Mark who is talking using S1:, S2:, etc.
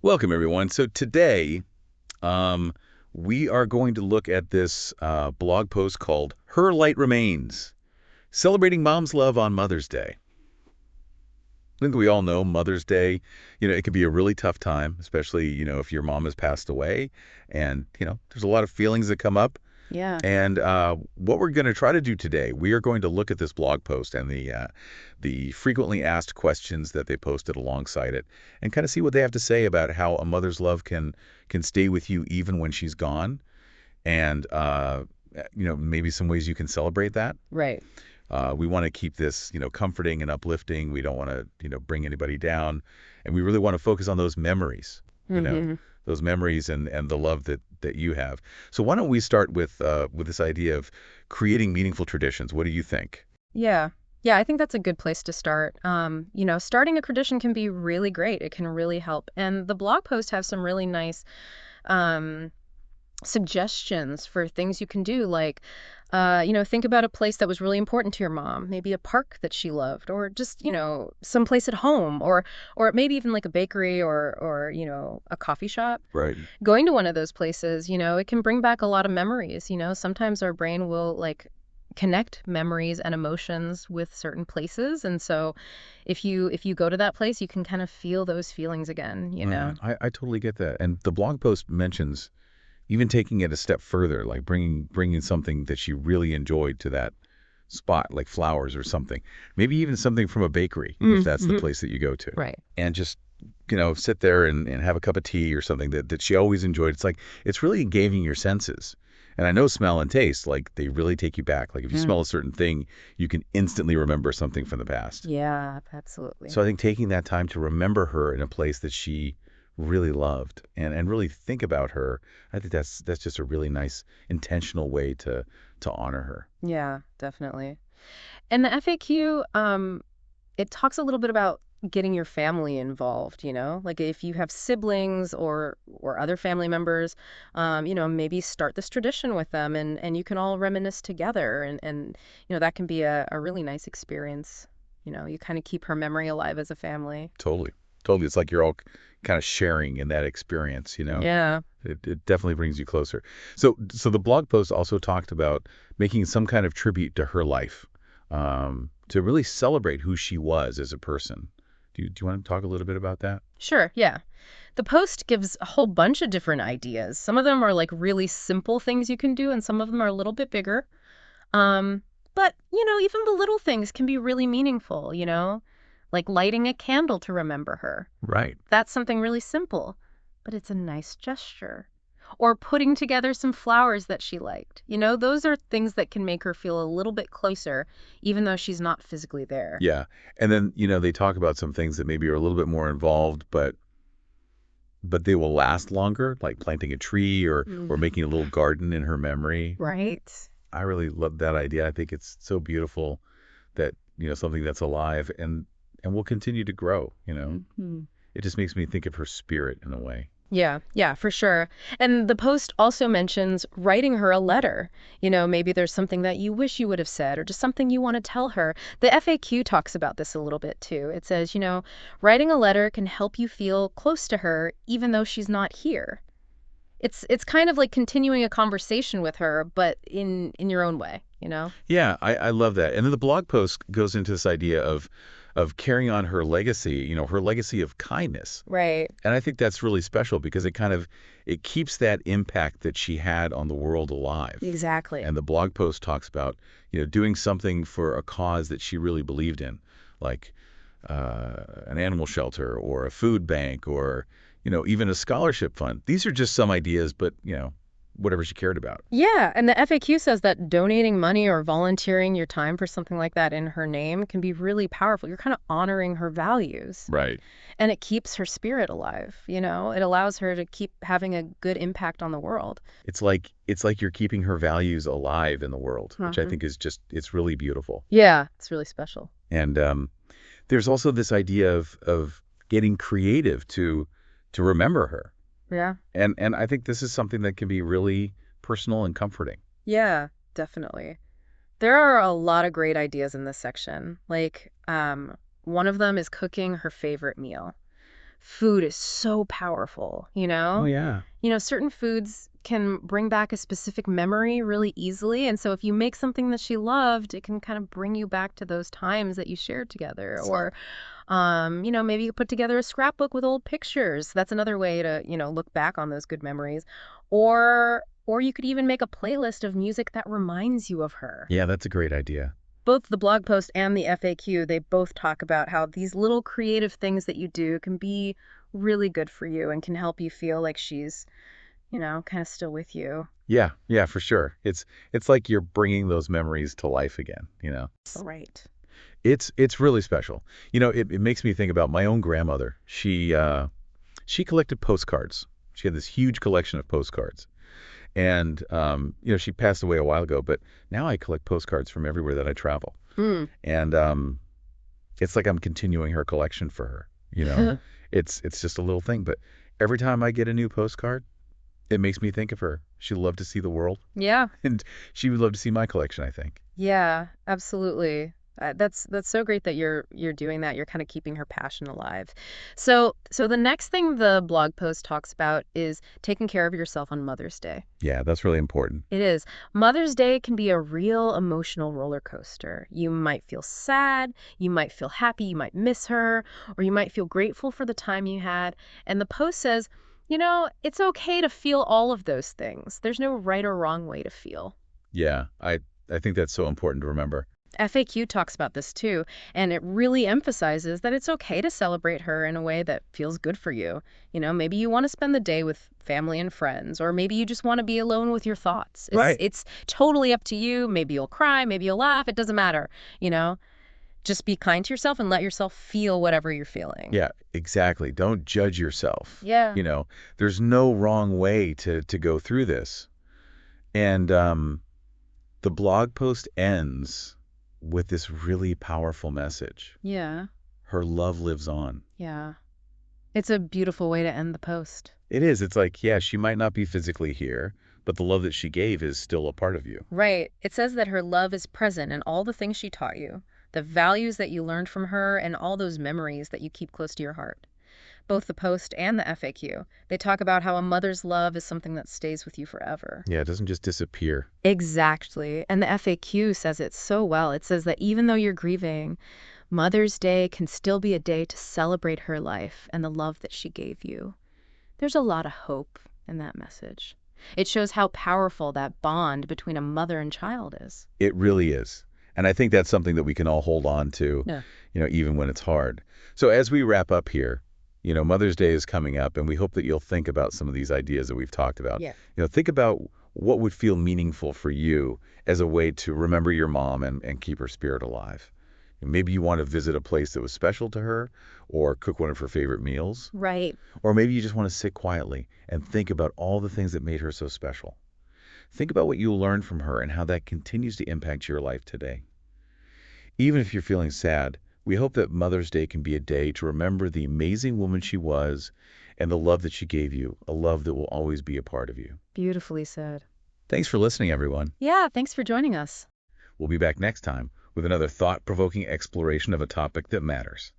S1: Welcome, everyone. So today, um, we are going to look at this blog post called Her Light Remains, Celebrating Mom's Love on Mother's Day. I think we all know Mother's Day, it can be a really tough time, especially, if your mom has passed away. And, there's a lot of feelings that come up.
S2: Yeah.
S1: And what we're going to try to do today, we are going to look at this blog post and the frequently asked questions that they posted alongside it, and kind of see what they have to say about how a mother's love can stay with you even when she's gone, and maybe some ways you can celebrate that.
S2: Right.
S1: We want to keep this comforting and uplifting. We don't want to bring anybody down, and we really want to focus on those memories. You know,
S2: hmm
S1: those memories and the love that you have. So why don't we start with this idea of creating meaningful traditions? What do you think?
S2: Yeah. Yeah, I think that's a good place to start. Starting a tradition can be really great. It can really help. And the blog post has some really nice um, suggestions for things you can do, like, think about a place that was really important to your mom, maybe a park that she loved, or just, some place at home, or maybe even like a bakery or a coffee shop.
S1: Right.
S2: Going to one of those places, it can bring back a lot of memories. Sometimes our brain will like connect memories and emotions with certain places. And so if you go to that place, you can kind of feel those feelings again.
S1: I totally get that. And the blog post mentions even taking it a step further, like bringing something that she really enjoyed to that spot, like flowers or something. Maybe even something from a bakery, if that's the
S2: Mm-hmm.
S1: place that you go to.
S2: Right.
S1: And just, sit there and have a cup of tea or something that she always enjoyed. It's like, it's really engaging your senses. And I know smell and taste, like they really take you back. Like if you
S2: Mm.
S1: smell a certain thing, you can instantly remember something from the past.
S2: Yeah, absolutely.
S1: So I think taking that time to remember her in a place that she really loved and really think about her, I think that's just a really nice intentional way to honor her.
S2: Yeah, definitely. And the FAQ, it talks a little bit about getting your family involved. Like if you have siblings or other family members, maybe start this tradition with them and you can all reminisce together and that can be a really nice experience. You kind of keep her memory alive as a family.
S1: Totally. Totally. It's like you're all kind of sharing in that experience.
S2: Yeah.
S1: It definitely brings you closer. So the blog post also talked about making some kind of tribute to her life, to really celebrate who she was as a person. Do you want to talk a little bit about that?
S2: Sure, yeah. The post gives a whole bunch of different ideas. Some of them are like really simple things you can do, and some of them are a little bit bigger. Um, but even the little things can be really meaningful, like lighting a candle to remember her.
S1: Right.
S2: That's something really simple, but it's a nice gesture. Or putting together some flowers that she liked. Those are things that can make her feel a little bit closer, even though she's not physically there.
S1: Yeah. And then, they talk about some things that maybe are a little bit more involved, but they will last longer, like planting a tree or
S2: Mm.
S1: making a little garden in her memory.
S2: Right?
S1: I really love that idea. I think it's so beautiful that, something that's alive and will continue to grow.
S2: Mhm.
S1: It just makes me think of her spirit in a way.
S2: Yeah, yeah, for sure. And the post also mentions writing her a letter. Maybe there's something that you wish you would have said or just something you want to tell her. The FAQ talks about this a little bit too. It says, writing a letter can help you feel close to her even though she's not here. It's kind of like continuing a conversation with her, but in your own way.
S1: Yeah, I love that. And then the blog post goes into this idea of carrying on her legacy, her legacy of kindness.
S2: Right.
S1: And I think that's really special because it keeps that impact that she had on the world alive.
S2: Exactly.
S1: And the blog post talks about, doing something for a cause that she really believed in, like an animal shelter or a food bank or, even a scholarship fund. These are just some ideas, but, whatever she cared about.
S2: Yeah, and the FAQ says that donating money or volunteering your time for something like that in her name can be really powerful. You're kind of honoring her values,
S1: Right.
S2: and it keeps her spirit alive. It allows her to keep having a good impact on the world.
S1: It's like you're keeping her values alive in the world, which I
S2: Mhm.
S1: think is it's really beautiful.
S2: Yeah, it's really special.
S1: And there's also this idea of getting creative to remember her.
S2: Yeah.
S1: And I think this is something that can be really personal and comforting.
S2: Yeah, definitely. There are a lot of great ideas in this section. Like, one of them is cooking her favorite meal. Food is so powerful, you
S1: Oh,
S2: know?
S1: yeah.
S2: Certain foods can bring back a specific memory really easily. And so if you make something that she loved, it can kind of bring you back to those times that you shared together. Or, maybe you put together a scrapbook with old pictures. That's another way to, look back on those good memories. Or you could even make a playlist of music that reminds you of her.
S1: Yeah, that's a great idea.
S2: Both the blog post and the FAQ, they both talk about how these little creative things that you do can be really good for you and can help you feel like she's, kind of still with you.
S1: Yeah, yeah, for sure. It's like you're bringing those memories to life again.
S2: Right.
S1: It's really special. It makes me think about my own grandmother. She collected postcards. She had this huge collection of postcards. And she passed away a while ago, but now I collect postcards from everywhere that I travel.
S2: Mm.
S1: And it's like I'm continuing her collection for her. It's just a little thing, but every time I get a new postcard, it makes me think of her. She loved to see the world,
S2: Yeah.
S1: and she would love to see my collection, I think.
S2: Yeah, absolutely. That's so great that you're doing that. You're kind of keeping her passion alive. So the next thing the blog post talks about is taking care of yourself on Mother's Day.
S1: Yeah, that's really important.
S2: It is. Mother's Day can be a real emotional roller coaster. You might feel sad, you might feel happy, you might miss her, or you might feel grateful for the time you had. And the post says, it's okay to feel all of those things. There's no right or wrong way to feel.
S1: Yeah, I think that's so important to remember.
S2: FAQ talks about this too, and it really emphasizes that it's okay to celebrate her in a way that feels good for you. Maybe you want to spend the day with family and friends, or maybe you just want to be alone with your thoughts. It's
S1: Right.
S2: it's totally up to you. Maybe you'll cry, maybe you'll laugh, it doesn't matter, you know. Just be kind to yourself and let yourself feel whatever you're feeling.
S1: Yeah, exactly. Don't judge yourself.
S2: Yeah.
S1: There's no wrong way to go through this. And the blog post ends with this really powerful message.
S2: Yeah.
S1: Her love lives on.
S2: Yeah. It's a beautiful way to end the post.
S1: It is. It's like, yeah, she might not be physically here, but the love that she gave is still a part of you.
S2: Right. It says that her love is present in all the things she taught you, the values that you learned from her, and all those memories that you keep close to your heart. Both the post and the FAQ, they talk about how a mother's love is something that stays with you forever.
S1: Yeah, it doesn't just disappear.
S2: Exactly. And the FAQ says it so well. It says that even though you're grieving, Mother's Day can still be a day to celebrate her life and the love that she gave you. There's a lot of hope in that message. It shows how powerful that bond between a mother and child is.
S1: It really is. And I think that's something that we can all hold on to,
S2: Yeah.
S1: even when it's hard. So as we wrap up here, Mother's Day is coming up, and we hope that you'll think about some of these ideas that we've talked about.
S2: Yeah.
S1: Think about what would feel meaningful for you as a way to remember your mom and keep her spirit alive. Maybe you want to visit a place that was special to her, or cook one of her favorite meals.
S2: Right.
S1: Or maybe you just want to sit quietly and think about all the things that made her so special. Think about what you learned from her and how that continues to impact your life today. Even if you're feeling sad, we hope that Mother's Day can be a day to remember the amazing woman she was and the love that she gave you, a love that will always be a part of you.
S2: Beautifully said.
S1: Thanks for listening, everyone.
S2: Yeah, thanks for joining us.
S1: We'll be back next time with another thought-provoking exploration of a topic that matters.